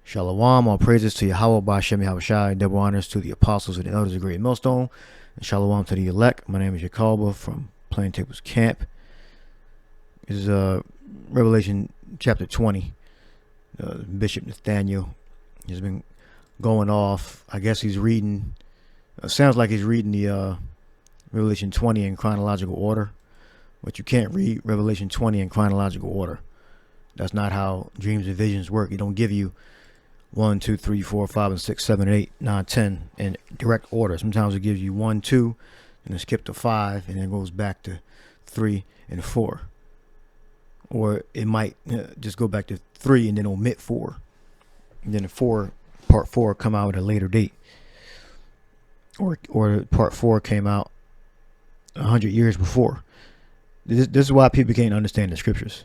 Shalom, all praises to Yahweh Ba'Shem Yahushai, double honors to the apostles and the elders of Great Millstone, and shalom to the elect. My name is Yakalba from Plain Tables Camp. This is Revelation chapter 20. Bishop Nathaniel has been going off. I guess he's reading, sounds like he's reading the Revelation 20 in chronological order, but you can't read Revelation 20 in chronological order. That's not how dreams and visions work. It don't give you 1, 2, 3, 4, 5, and 6, 7, 8, 9, 10 in direct order. Sometimes it gives you 1, 2, and then skip to 5, and then goes back to 3 and 4. Or it might just go back to 3 and then omit 4. And then part 4 come out at a later date. Or part 4 came out 100 years before. This is why people can't understand the scriptures.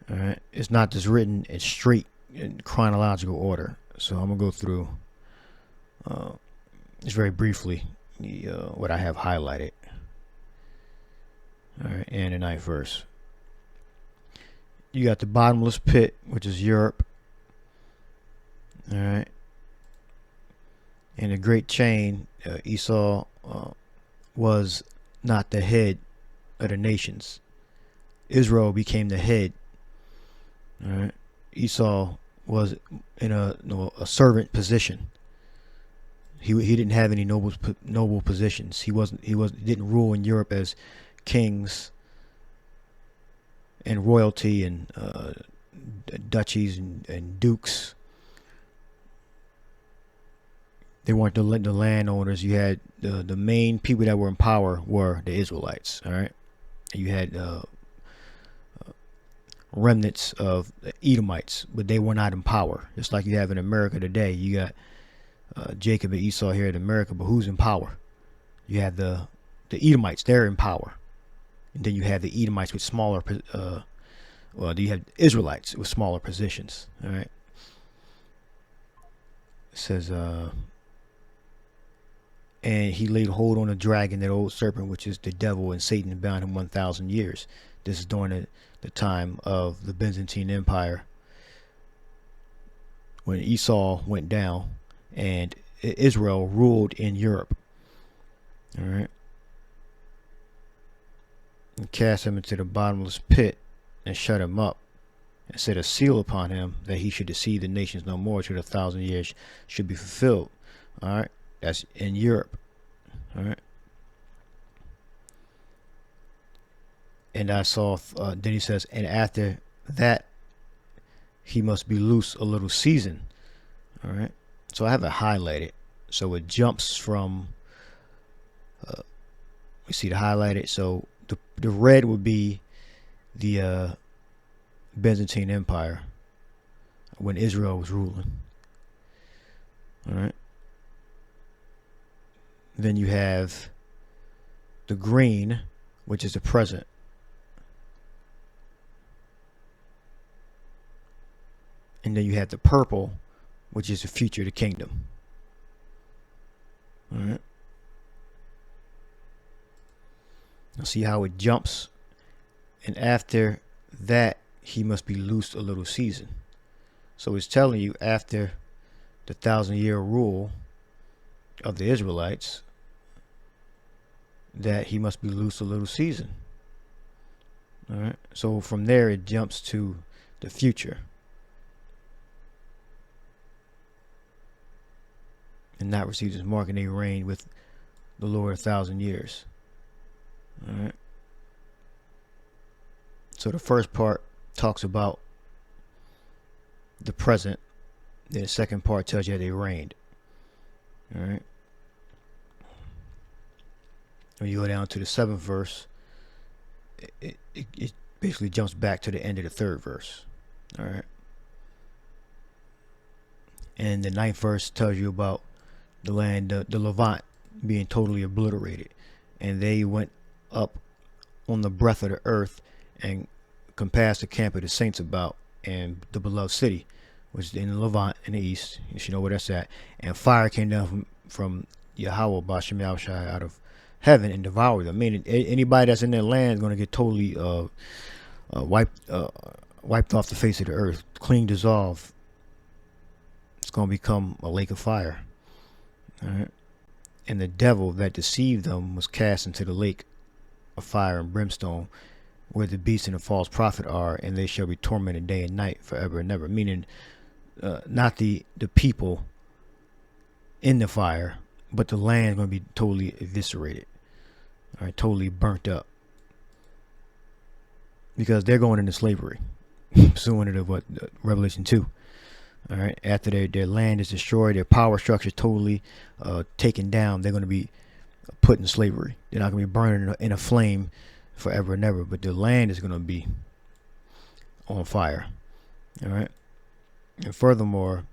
All right, it's not just written in straight in chronological order. So I'm gonna go through just very briefly what I have highlighted. All right, and the 9th verse. You got the bottomless pit, which is Europe. All right, and the great chain. Esau was not the head of the nations. Israel became the head. All right, Esau was in a servant position. He didn't have any noble positions. He didn't rule in Europe as kings and royalty and duchies and dukes. They weren't the landowners. You had the main people that were in power were the Israelites. All right, and you had remnants of Edomites, but they were not in power. Just like you have in America today, you got Jacob and Esau here in America, but who's in power? You have the Edomites; they're in power, and then you have the Edomites with smaller. You have Israelites with smaller positions. All right. It says, and he laid hold on the dragon, that old serpent, which is the devil, and Satan, and bound him 1,000 years. This is during the time of the Byzantine Empire, when Esau went down and Israel ruled in Europe. All right. And cast him into the bottomless pit and shut him up, and set a seal upon him, that he should deceive the nations no more till the 1,000 years should be fulfilled. All right. That's in Europe. All right. And I saw, then he says, and after that, he must be loose a little season. All right. So I have it highlighted. So it jumps from, we see the highlighted. So the red would be the Byzantine Empire when Israel was ruling. All right. Then you have the green, which is the present. And then you have the purple, which is the future of the kingdom. All right. Now see how it jumps. And after that, he must be loosed a little season. So it's telling you after the 1,000-year rule of the Israelites that he must be loosed a little season. All right. So from there, it jumps to the future. And not receive his mark, and they reign with the Lord 1,000 years. All right. So the first part talks about the present. Then the second part tells you how they reigned. All right. When you go down to the 7th verse, it basically jumps back to the end of the 3rd verse. All right. And the 9th verse tells you about the land, the Levant, being totally obliterated, and they went up on the breadth of the earth and compassed the camp of the saints about, and the beloved city, which is in the Levant in the east. You should know where that's at. And fire came down from Yahweh Ba'Shem Yahushai out of heaven and devoured them. I mean, anybody that's in that land is going to get totally wiped off the face of the earth, clean, dissolved. it's going to become a lake of fire. All right. And the devil that deceived them was cast into the lake of fire and brimstone, where the beast and the false prophet are, and they shall be tormented day and night forever and ever. Meaning, not the people in the fire, but the land is going to be totally eviscerated. All right, totally burnt up. Because they're going into slavery. Pursuant to what Revelation 2. All right, after their land is destroyed, their power structure totally taken down, they're going to be put in slavery. They're not going to be burning in a flame forever and ever, but the land is going to be on fire. All right, and furthermore,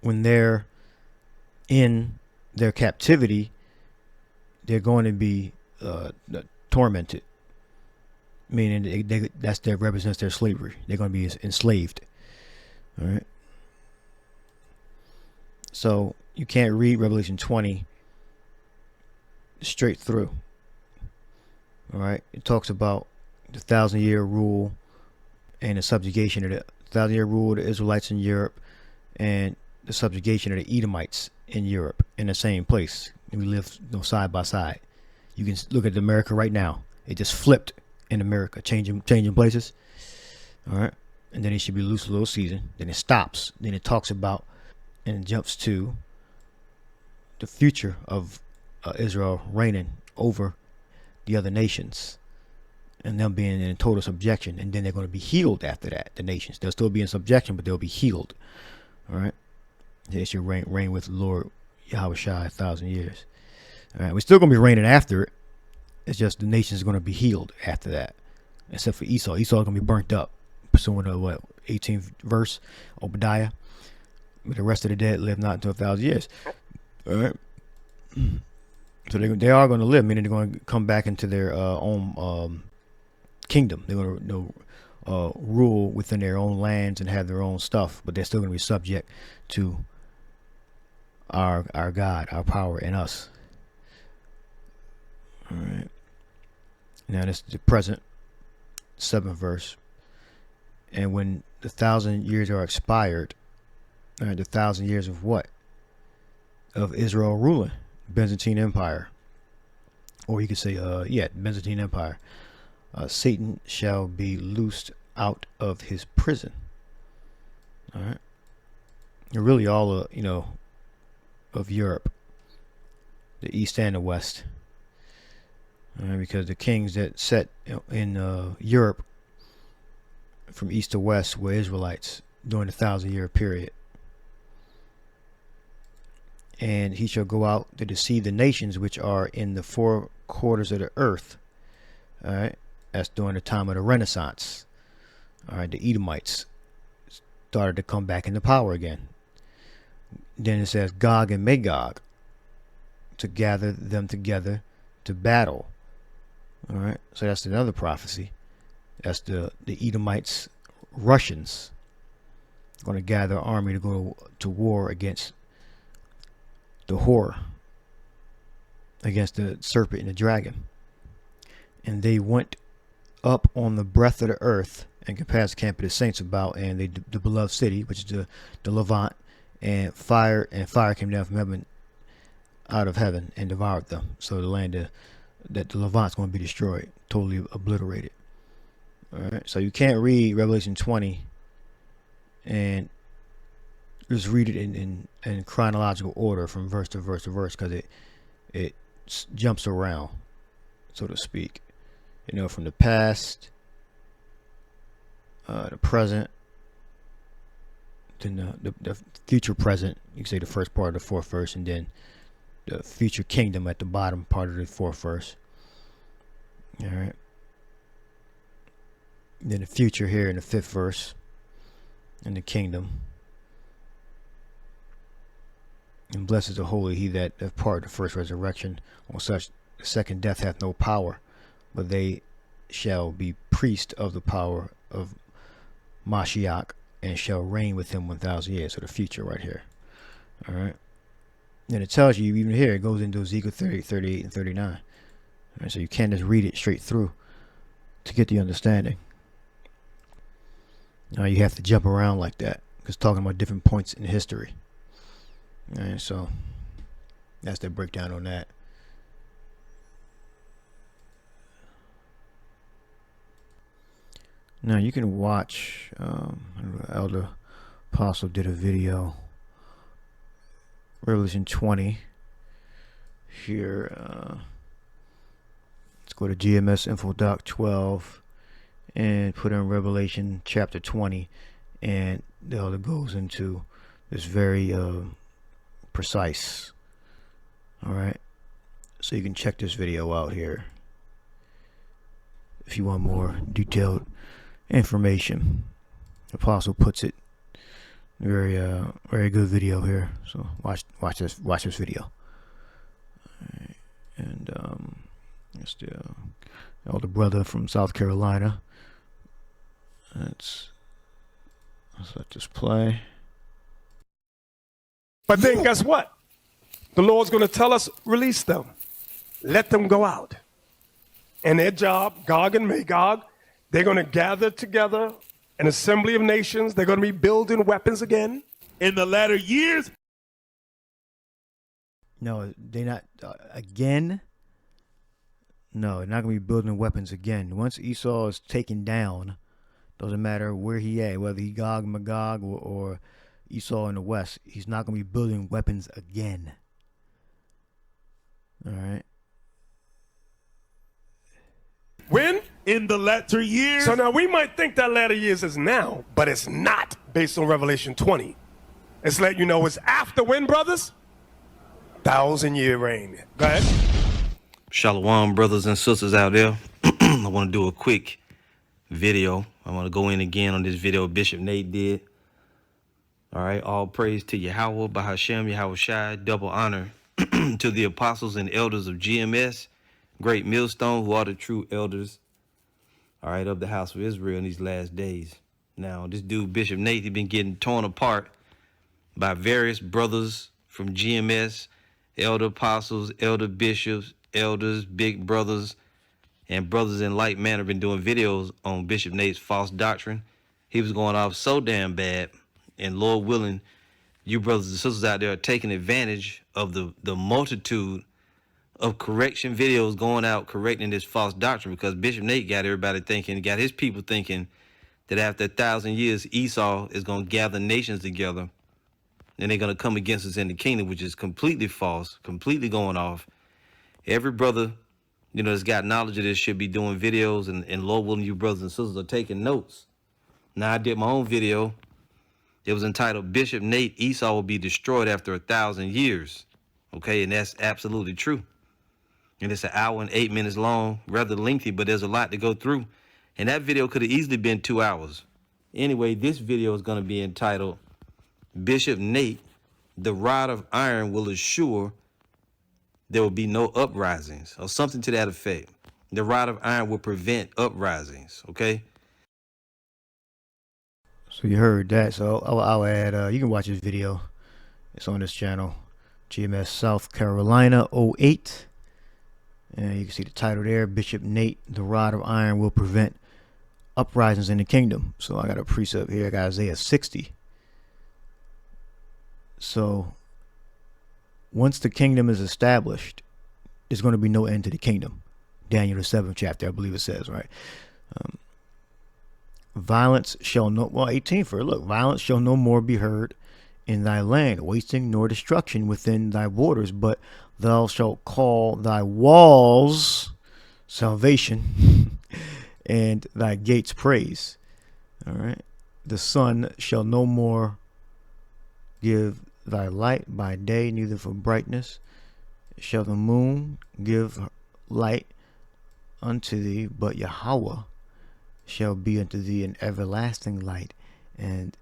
when they're in their captivity, they're going to be tormented. Meaning that represents their slavery. They're going to be enslaved. All right. So you can't read Revelation 20 straight through. All right. It talks about the 1,000-year rule and the subjugation of the 1,000-year rule of the Israelites in Europe and the subjugation of the Edomites in Europe in the same place. And we live side by side. You can look at America right now. It just flipped in America, changing places. All right. And then it should be loose a little season. Then it stops. Then it talks about and jumps to the future of Israel reigning over the other nations and them being in total subjection. And then they're going to be healed after that. The nations, they'll still be in subjection, but they'll be healed. All right. They should reign with the Lord Yahweh Shai 1,000 years. All right. We're still going to be reigning after it. It's just the nations are going to be healed after that, except for Esau. Esau is going to be burnt up, pursuant to what 18th verse, Obadiah. But the rest of the dead live not until 1,000 years. All right. So they are going to live, meaning they're going to come back into their own kingdom. They're going to rule within their own lands and have their own stuff, but they're still going to be subject to our God, our power, and us. All right. Now this is the present 7th verse. And when the 1,000 years are expired, the 1,000 years of what? Of Israel ruling, Byzantine Empire. Or you could say, Byzantine Empire. Satan shall be loosed out of his prison. All right. And really all of Europe, the East and the West. Because the kings that set in Europe from east to west were Israelites during the 1,000-year period. And he shall go out to deceive the nations which are in the 4 quarters of the earth. All right. That's during the time of the Renaissance. All right. The Edomites started to come back into power again. Then it says Gog and Magog to gather them together to battle. All right, so that's another prophecy. That's the Edomites, Russians, going to gather an army to go to war against the whore, against the serpent and the dragon. And they went up on the breadth of the earth and compassed the camp of the saints about, and the beloved city, which is the Levant, and fire came down from heaven, out of heaven, and devoured them. So the land that the Levant's going to be destroyed, totally obliterated. All right, so you can't read Revelation 20 and just read it in chronological order from verse to verse to verse, because it jumps around, so to speak. From the past, the present, then the future present. You can say the first part of the 4th verse, and then the future kingdom at the bottom part of the 4th verse. All right. Then the future here in the 5th verse, and the kingdom. And blessed is the holy he that hath part of the first resurrection. On such the second death hath no power, but they shall be priests of the power of Mashiach, and shall reign with him 1,000 years. So the future right here. All right. And it tells you, even here, it goes into Ezekiel 30, 38, and 39. All right, so you can't just read it straight through to get the understanding. Now you have to jump around like that, It's talking about different points in history. All right, so that's the breakdown on that. Now you can watch, Elder Apostle did a video, Revelation 20. Here, let's go to GMS Info Doc 12 and put in Revelation chapter 20, and the elder goes into this very precise. All right, so you can check this video out here if you want more detailed information. Apostle puts it very very good video here, so watch this video. Right. And it's the elder brother from South Carolina. Let's let this play. But then guess what? The Lord's going to tell us, release them. Let them go out. And their job, Gog and Magog, they're going to gather together an assembly of nations. They're going to be building weapons again. In the latter years? No, they're not. Again? No, they're not going to be building weapons again. Once Esau is taken down, doesn't matter where he at, whether he Gog, Magog, or Esau in the west, he's not going to be building weapons again. All right. When? In the latter years. So now we might think that latter years is now, but it's not based on Revelation 20. It's letting you know it's after when, brothers? 1,000-year reign. Go ahead. Shalom, brothers and sisters out there. I want to do a quick video. I want to go in again on this video Bishop Nate did. All right, all praise to Yahweh, Bahashem, Yahweh Shai, double honor to the apostles and elders of GMS, Great Millstone, who are the true elders, all right, of the house of Israel in these last days. Now, this dude, Bishop Nate, he been getting torn apart by various brothers from GMS, elder apostles, elder bishops, elders, big brothers, and brothers in like manner been doing videos on Bishop Nate's false doctrine. He was going off so damn bad, and Lord willing, you brothers and sisters out there are taking advantage of the multitude of correction videos going out correcting this false doctrine, because Bishop Nate got everybody thinking, got his people thinking that after 1,000 years, Esau is going to gather nations together and they're going to come against us in the kingdom, which is completely false, completely going off. Every brother, you know, that's got knowledge of this should be doing videos, and Lord willing, you brothers and sisters are taking notes. Now, I did my own video. It was entitled, Bishop Nate, Esau will be destroyed after 1,000 years. Okay, and that's absolutely true. And it's 1 hour and 8 minutes long, rather lengthy, but there's a lot to go through. And that video could have easily been 2 hours. Anyway, this video is going to be entitled, Bishop Nate, the rod of iron will assure there will be no uprisings, or something to that effect. The rod of iron will prevent uprisings, okay? So you heard that. So I'll add, you can watch this video. It's on this channel, GMS South Carolina 08. And you can see the title there, Bishop Nate, the rod of iron will prevent uprisings in the kingdom. So I got a precept here. I got Isaiah 60. So once the kingdom is established, there's going to be no end to the kingdom. Daniel the 7th chapter, I believe it says, right? Violence shall no, well, 18 for it. Look, violence shall no more be heard in thy land, wasting nor destruction within thy borders, but thou shalt call thy walls salvation and thy gates praise. All right. The sun shall no more give thy light by day, neither for brightness shall the moon give light unto thee, but Yahweh shall be unto thee an everlasting light, and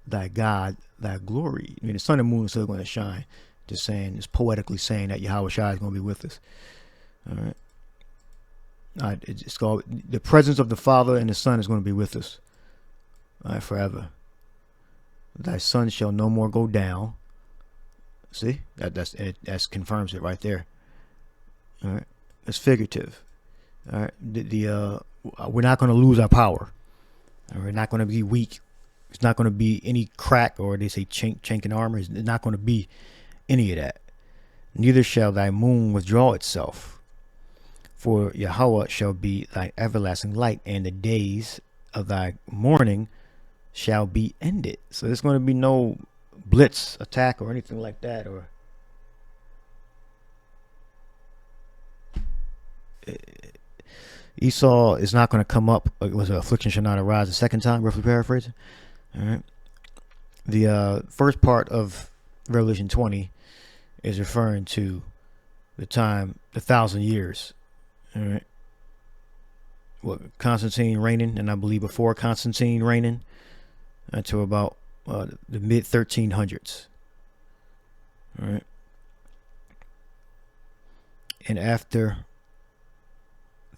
thy God thy glory. I mean, the sun and moon are still going to shine. Just saying, it's poetically saying that Yahweh Shai is going to be with us. All right. It's called the presence of the Father and the Son is going to be with us. All right, forever. Thy sun shall no more go down. See, that confirms it right there. All right, it's figurative. All right, we're not going to lose our power. We're not going to be weak It's not going to be any crack, or they say chink in armor. It's not going to be any of that. Neither shall thy moon withdraw itself, for Yahweh shall be thy everlasting light, and the days of thy mourning shall be ended. So there's going to be no blitz attack or anything like that, or Esau is not going to come up. It was affliction shall not arise a second time, roughly paraphrasing. All right. The first part of Revelation 20 is referring to the time, the 1,000 years. All right. Constantine reigning, and I believe before Constantine reigning, until about the mid 1300s. All right. And after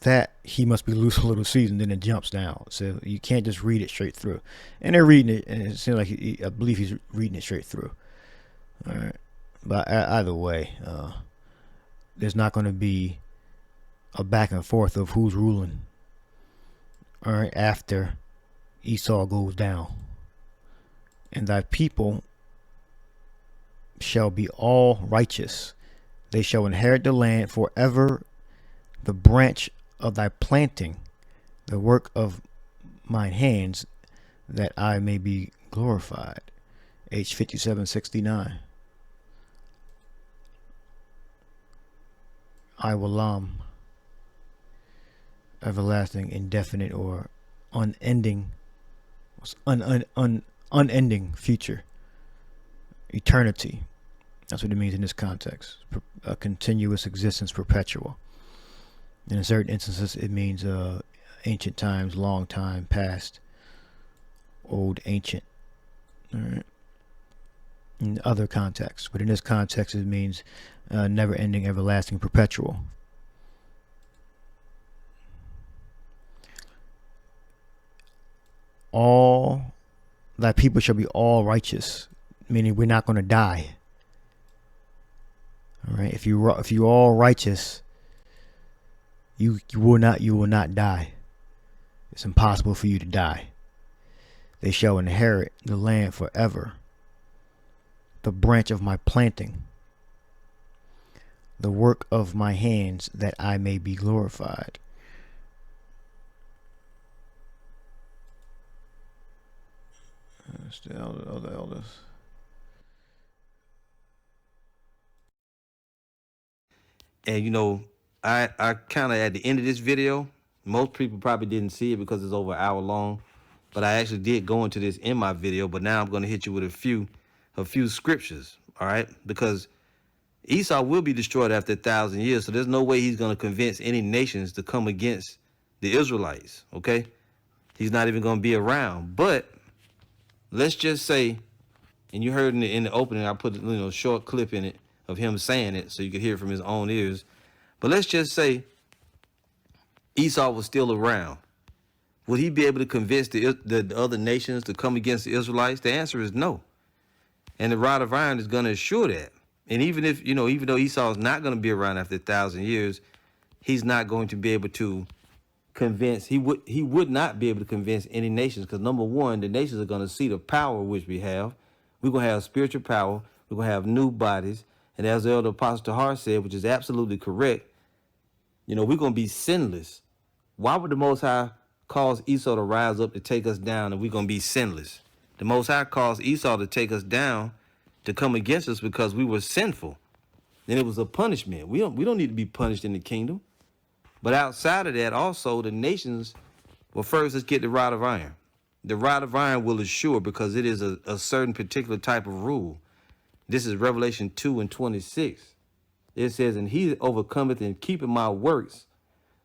that, he must be loose a little season, then it jumps down. So you can't just read it straight through. And they're reading it, and it seems like I believe he's reading it straight through. All right. But either way, there's not going to be a back and forth of who's ruling. All right, after Esau goes down. And thy people shall be all righteous. They shall inherit the land forever, the branch of thy planting, the work of mine hands, that I may be glorified. H 5769. I will everlasting, indefinite, or unending, unending future, eternity. That's what it means in this context. A continuous existence, perpetual. In certain instances, it means ancient times, long time, past, old, ancient. All right. In other contexts, but in this context, it means never-ending, everlasting, perpetual. All thy people shall be all righteous, meaning we're not going to die. All right. If you all righteous, you will not die. It's impossible for you to die. They shall inherit the land forever, the branch of my planting, the work of my hands, that I may be glorified. The other elders. And you know, I kind of at the end of this video, most people probably didn't see it because it's over an hour long, but I actually did go into this in my video. But now I'm going to hit you with a few scriptures, all right? Because Esau will be destroyed after 1,000 years, so there's no way he's going to convince any nations to come against the Israelites, okay? He's not even going to be around. But let's just say, and you heard in the opening, I put a short clip in it of him saying it so you could hear it from his own ears. But let's just say Esau was still around. Would he be able to convince the other nations to come against the Israelites? The answer is no. And the rod of iron is going to assure that. And even though Esau is not going to be around after 1,000 years, he's not going to be able to convince, he would not be able to convince any nations, because number one, the nations are going to see the power which we have. We're going to have spiritual power. We're going to have new bodies. And as the elder Apostle Tahar said, which is absolutely correct, we're going to be sinless. Why would the Most High cause Esau to rise up to take us down and we're going to be sinless? The Most High caused Esau to take us down, to come against us, because we were sinful. Then it was a punishment. We don't need to be punished in the kingdom. But outside of that, also, the nations, well, first, let's get the rod of iron. The rod of iron will assure, because it is a certain particular type of rule. This is Revelation 2:26. It says, and he that overcometh and keepeth my works,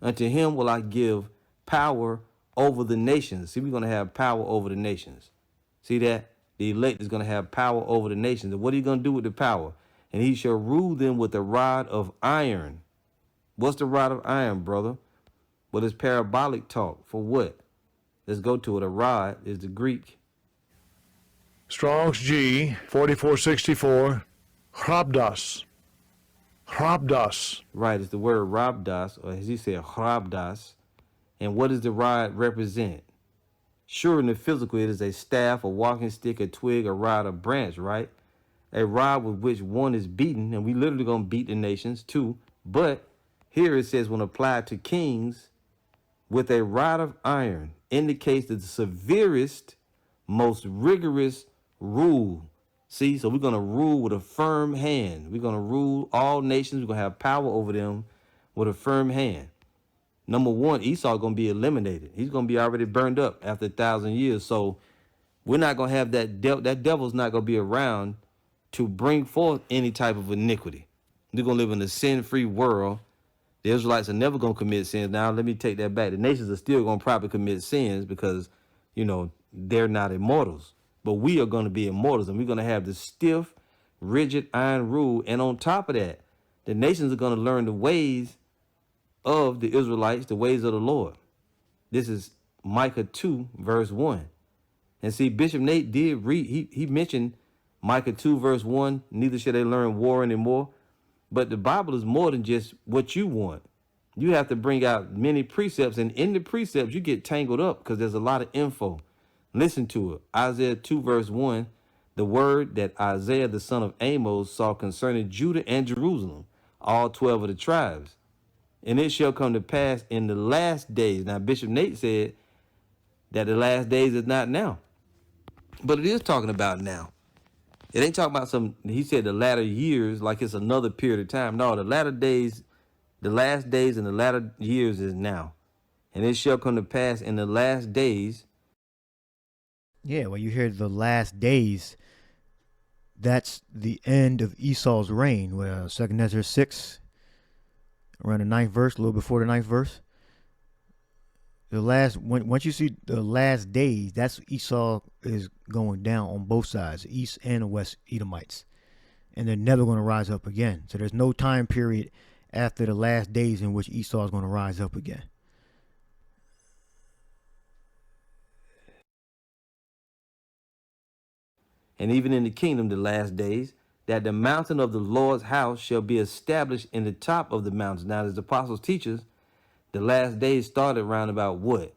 unto him will I give power over the nations. See, we're going to have power over the nations. See that? The elect is going to have power over the nations. And what are you going to do with the power? And he shall rule them with a rod of iron. What's the rod of iron, brother? Well, it's parabolic talk. For what? Let's go to it. A rod is the Greek. Strong's G, 4464, Hrabdas. Hrabdas. Right, it's the word rabdas, or as he said, hrabdas. And what does the rod represent? Sure, in the physical, it is a staff, a walking stick, a twig, a rod, a branch, right? A rod with which one is beaten, and we literally gonna beat the nations too. But here it says, when applied to kings with a rod of iron, indicates the severest, most rigorous rule. See, so we're gonna rule with a firm hand. We're gonna rule all nations. We're gonna have power over them with a firm hand. Number one, Esau gonna be eliminated. He's gonna be already burned up after 1,000 years. So we're not gonna have that that devil's not gonna be around to bring forth any type of iniquity. We're gonna live in a sin-free world. The Israelites are never gonna commit sins. Now let me take that back. The nations are still gonna probably commit sins because, you know, they're not immortals. But we are gonna be immortals, and we're gonna have the stiff, rigid iron rule. And on top of that, the nations are gonna learn the ways of the Israelites, the ways of the Lord. This is Micah 2, verse 1. And see, Bishop Nate did read, he mentioned Micah 2, verse 1, neither shall they learn war anymore. But the Bible is more than just what you want. You have to bring out many precepts, and in the precepts, you get tangled up because there's a lot of info. Listen to it. Isaiah 2, verse 1, the word that Isaiah, the son of Amos, saw concerning Judah and Jerusalem, all 12 of the tribes. And it shall come to pass in the last days. Now, Bishop Nate said that the last days is not now. But it is talking about now. It ain't talking about some, he said the latter years, like it's another period of time. No, the latter days, the last days and the latter years is now. And it shall come to pass in the last days. Yeah, when you hear the last days, that's the end of Esau's reign. Where 2nd Ezra 6, around the 9th verse, a little before the 9th verse. The last, once you see the last days, that's Esau is going down on both sides, the east and the west Edomites. And they're never going to rise up again. So there's no time period after the last days in which Esau is going to rise up again. And even in the kingdom, the last days, that the mountain of the Lord's house shall be established in the top of the mountains. Now, as the apostles teach us, the last days started around about what?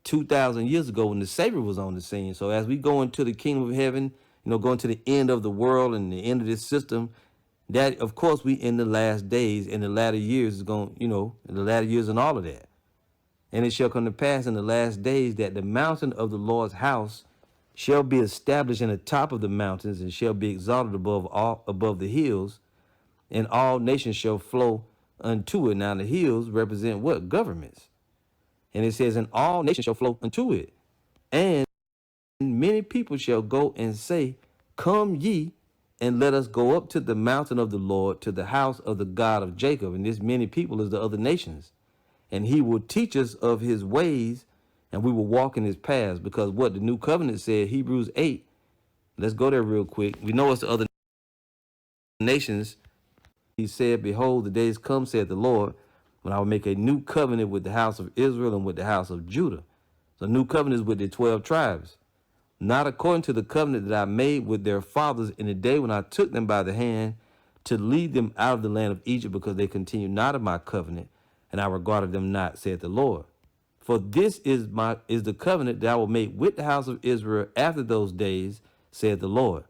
2,000 years ago when the Savior was on the scene. So as we go into the kingdom of heaven, you know, going to the end of the world and the end of this system, that, of course, we in the last days, in the latter years is going, you know, in the latter years and all of that. And it shall come to pass in the last days that the mountain of the Lord's house shall be established in the top of the mountains and shall be exalted above the hills, and all nations shall flow unto it. Now the hills represent what? Governments. And it says, and all nations shall flow unto it. And many people shall go and say, come ye, and let us go up to the mountain of the Lord, to the house of the God of Jacob. And this many people is the other nations. And he will teach us of his ways, and we will walk in his paths. Because what the new covenant said, Hebrews 8, let's go there real quick. We know it's the other nations. He said, behold, the days come, said the Lord, when I will make a new covenant with the house of Israel and with the house of Judah. So new covenant is with the 12 tribes, not according to the covenant that I made with their fathers in the day when I took them by the hand to lead them out of the land of Egypt, because they continued not of my covenant, and I regarded them not, said the Lord. For this is the covenant that I will make with the house of Israel after those days, said the Lord.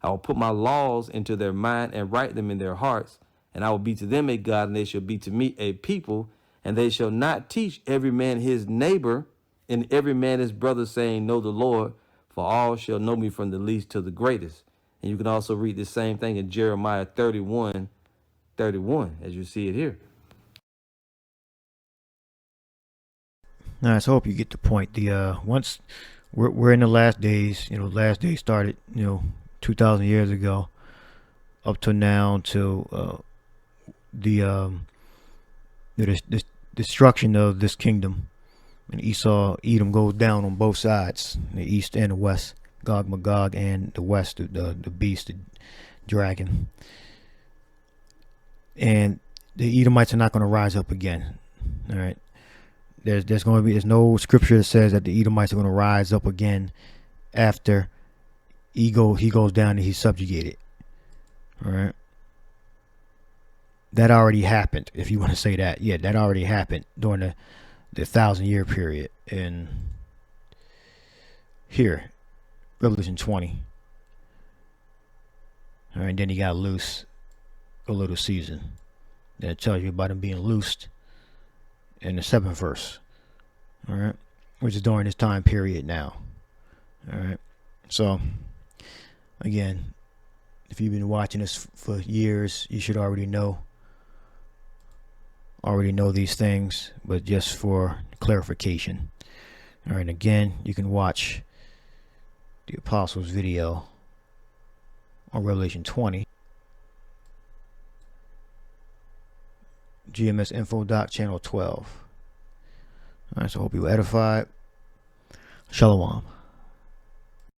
I will put my laws into their mind and write them in their hearts, and I will be to them a God, and they shall be to me a people, and they shall not teach every man his neighbor and every man his brother, saying, know the Lord, for all shall know me from the least to the greatest. And you can also read the same thing in Jeremiah 31:31, as you see it here. All right, so I hope you get the point. The once we're in the last days, you know, last days started, you know, 2,000 years ago, up to now, till the destruction of this kingdom, and Edom goes down on both sides, the east and the west, Gog Magog, and the west, the beast, the dragon, and the Edomites are not going to rise up again. All right. There's no scripture that says that the Edomites are going to rise up again after he goes down and he's subjugated. All right. That already happened, if you want to say that. Yeah, that already happened during the 1,000-year period. And here, Revelation 20. All right, then he got loose a little season. Then it tells you about him being loosed in the 7th verse. All right, which is during this time period now. All right, so again, if you've been watching this for years, you should already know these things, but just for clarification. All right, again, you can watch the Apostles video on Revelation 20. GMS Info Doc Channel 12. All right, so I hope you were edified. Shalom.